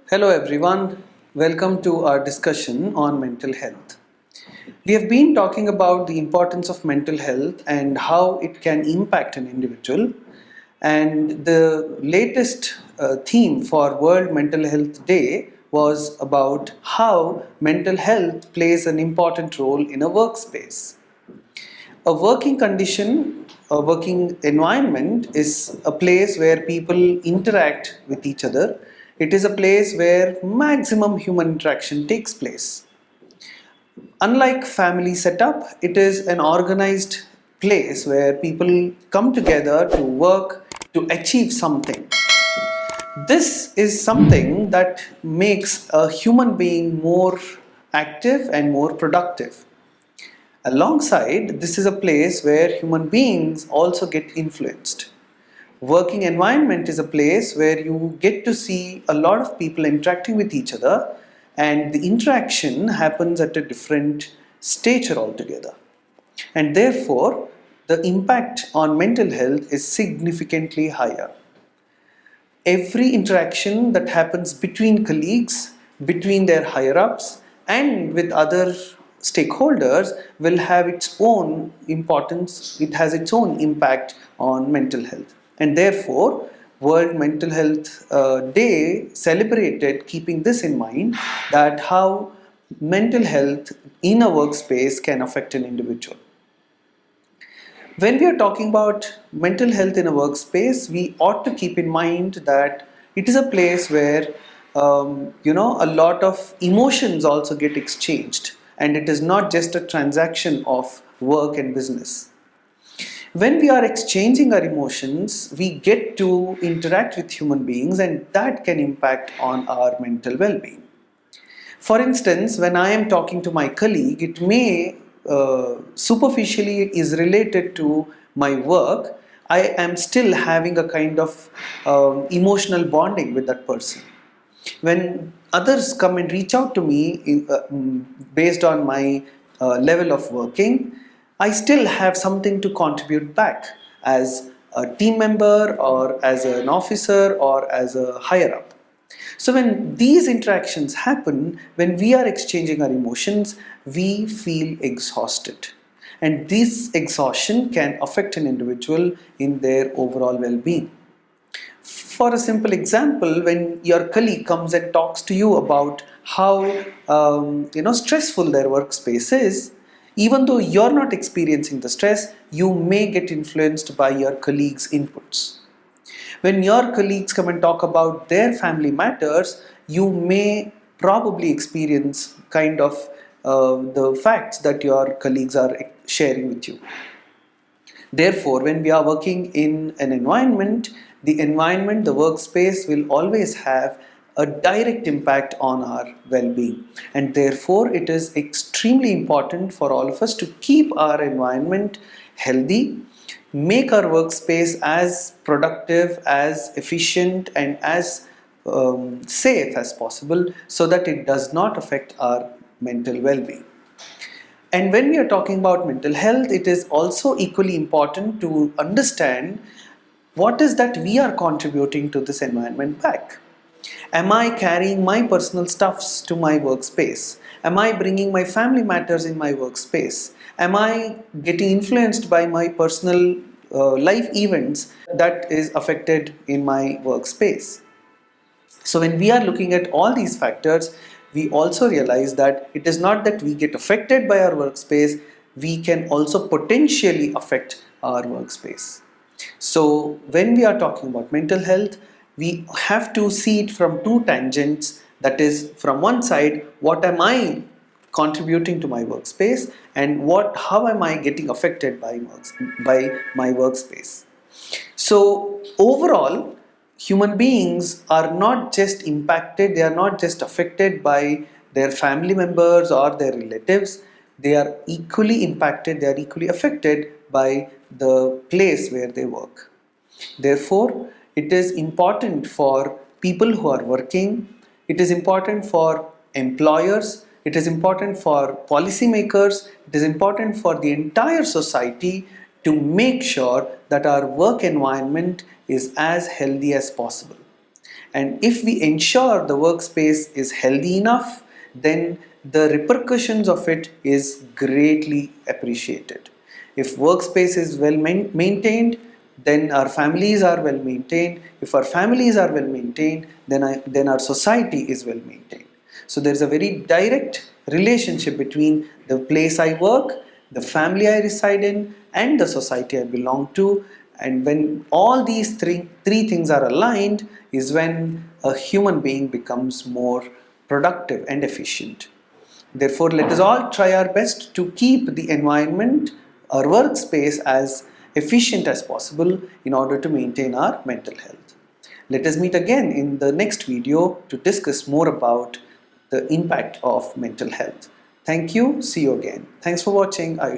Hello everyone, welcome to our discussion on mental health. We have been talking about the importance of mental health and how it can impact an individual. And the latest theme for World Mental Health Day was about how mental health plays an important role in a workspace. A working condition, a working environment is a place where people interact with each other. It is a place where maximum human interaction takes place. Unlike family setup, it is an organized place where people come together to work to achieve something. This is something that makes a human being more active and more productive. Alongside, this is a place where human beings also get influenced. Working environment is a place where you get to see a lot of people interacting with each other, and the interaction happens at a different stature altogether. And therefore, the impact on mental health is significantly higher. Every interaction that happens between colleagues, between their higher ups, and with other stakeholders will have its own importance, it has its own impact on mental health. And therefore, World Mental Health Day celebrated keeping this in mind, that how mental health in a workspace can affect an individual. When we are talking about mental health in a workspace, we ought to keep in mind that it is a place where a lot of emotions also get exchanged, and it is not just a transaction of work and business. When we are exchanging our emotions, we get to interact with human beings, and that can impact on our mental well-being. For instance, when I am talking to my colleague, it may superficially is related to my work. I am still having a kind of emotional bonding with that person. When others come and reach out to me based on my level of working, I still have something to contribute back as a team member or as an officer or as a higher up. So when these interactions happen, when we are exchanging our emotions, we feel exhausted. And this exhaustion can affect an individual in their overall well-being. For a simple example, when your colleague comes and talks to you about how stressful their workspace is, even though you're not experiencing the stress, you may get influenced by your colleagues' inputs. When your colleagues come and talk about their family matters, you may probably experience kind of the facts that your colleagues are sharing with you. Therefore, when we are working in an environment, the workspace will always have a direct impact on our well-being. And therefore, it is extremely important for all of us to keep our environment healthy, make our workspace as productive, as efficient, and as safe as possible, so that it does not affect our mental well-being. And when we are talking about mental health, it is also equally important to understand what is that we are contributing to this environment back. Am I carrying my personal stuffs to my workspace? Am I bringing my family matters in my workspace? Am I getting influenced by my personal life events that is affected in my workspace? So when we are looking at all these factors, we also realize that it is not that we get affected by our workspace, we can also potentially affect our workspace. So when we are talking about mental health, we have to see it from two tangents. That is, from one side, what am I contributing to my workspace, and how am I getting affected by my workspace. So overall, human beings are not just impacted, they are not just affected by their family members or their relatives, they are equally impacted, they are equally affected by the place where they work. Therefore, it is important for people who are working, it is important for employers, it is important for policymakers, it is important for the entire society to make sure that our work environment is as healthy as possible. And if we ensure the workspace is healthy enough, then the repercussions of it is greatly appreciated. If workspace is well maintained, then our families are well maintained. If our families are well maintained, then our society is well maintained. So there is a very direct relationship between the place I work, the family I reside in, and the society I belong to. And when all these three things are aligned, is when a human being becomes more productive and efficient. Therefore, let us all try our best to keep the environment, our workspace, as efficient as possible in order to maintain our mental health. Let us meet again in the next video to discuss more about the impact of mental health. Thank you. See you again. Thanks for watching. Ayush.